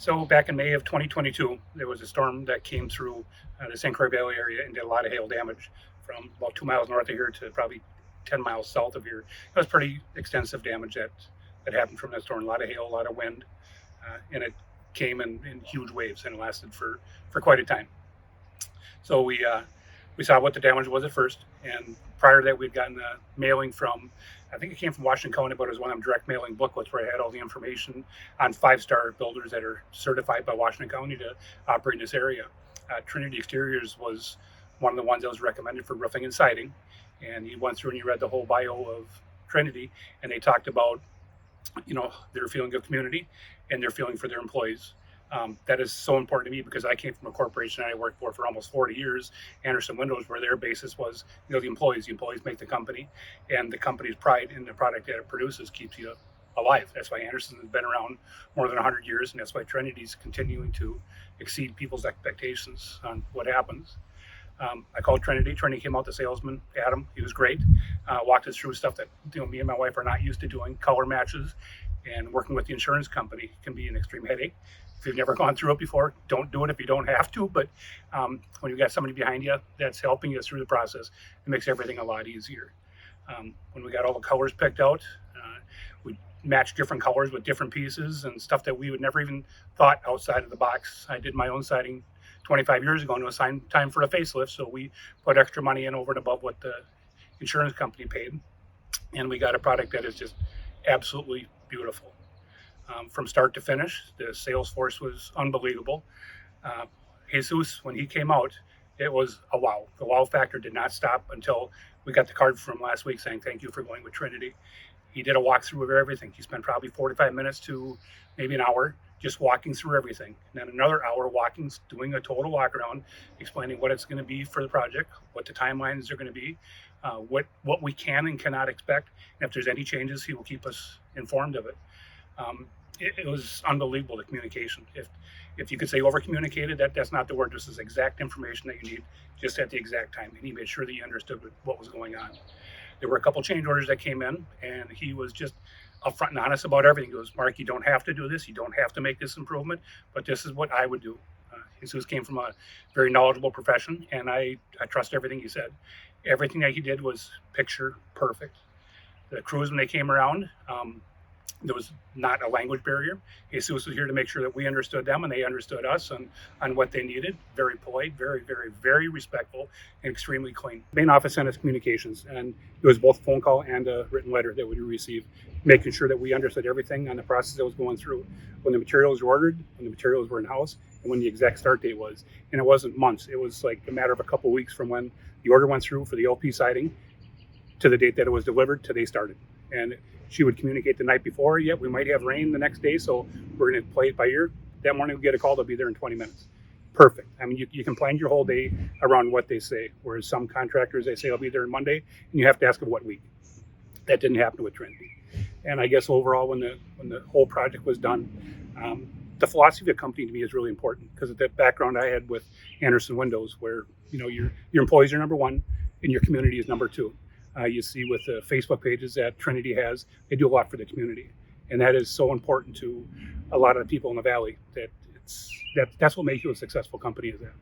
So back in May of 2022, there was a storm that came through the St. Croix Valley area and did a lot of hail damage from about 2 miles north of here to probably 10 miles south of here. It was pretty extensive damage that happened from that storm. A lot of hail, a lot of wind, and it came in huge waves and lasted for quite a time. So we saw what the damage was at first, and prior to that, we'd gotten a mailing from, I think it came from Washington County, but it was one of them direct mailing booklets where I had all the information on 5-star builders that are certified by Washington County to operate in this area. Trinity Exteriors was one of the ones that was recommended for roofing and siding, and you went through and you read the whole bio of Trinity, and they talked about, their feeling of community and their feeling for their employees. That is so important to me because I came from a corporation I worked for almost 40 years, Anderson Windows, where their basis was, the employees. The employees make the company, and the company's pride in the product that it produces keeps you alive. That's why Anderson has been around more than 100 years, and that's why Trinity's continuing to exceed people's expectations on what happens. I called Trinity. Trinity came out, the salesman, Adam. He was great. Walked us through stuff that me and my wife are not used to doing, color matches, and working with the insurance company can be an extreme headache. If you've never gone through it before, don't do it if you don't have to. But when you've got somebody behind you that's helping you through the process, it makes everything a lot easier. When we got all the colors picked out, we matched different colors with different pieces and stuff that we would never even thought outside of the box. I did my own siding 25 years ago, and it was time for a facelift, so we put extra money in over and above what the insurance company paid, and we got a product that is just absolutely beautiful. From start to finish, the sales force was unbelievable. Jesus, when he came out, it was a wow. The wow factor did not stop until we got the card from last week saying thank you for going with Trinity. He did a walkthrough of everything. He spent probably 45 minutes to maybe an hour just walking through everything. And then another hour walking, doing a total walk around, explaining what it's going to be for the project, what the timelines are going to be, what we can and cannot expect. And if there's any changes, he will keep us informed of it. It was unbelievable, the communication. If you could say over communicated, that's not the word. This is exact information that you need just at the exact time. And he made sure that you understood what was going on. There were a couple change orders that came in, and he was just upfront and honest about everything. He goes, Mark, you don't have to do this. You don't have to make this improvement, but this is what I would do. Jesus came from a very knowledgeable profession, and I trust everything he said. Everything that he did was picture perfect. The crews, when they came around, there was not a language barrier. Jesus was here to make sure that we understood them and they understood us on what they needed. Very polite, very, very, very respectful, and extremely clean. Main office sent us communications, and it was both a phone call and a written letter that we received, making sure that we understood everything on the process that was going through, when the materials were ordered, when the materials were in house, and when the exact start date was. And it wasn't months. It was like a matter of a couple of weeks from when the order went through for the LP siding to the date that it was delivered to they started. And she would communicate the night before, we might have rain the next day, so we're going to play it by ear. That morning we get a call, they'll be there in 20 minutes. Perfect. I mean, you can plan your whole day around what they say, whereas some contractors, they say, I'll be there on Monday, and you have to ask them what week. That didn't happen with Trinity. And I guess overall, when the whole project was done, the philosophy of the company to me is really important because of that background I had with Anderson Windows, where your employees are number one and your community is number two. You see with the Facebook pages that Trinity has, they do a lot for the community. And that is so important to a lot of the people in the Valley that's what makes you a successful company is that.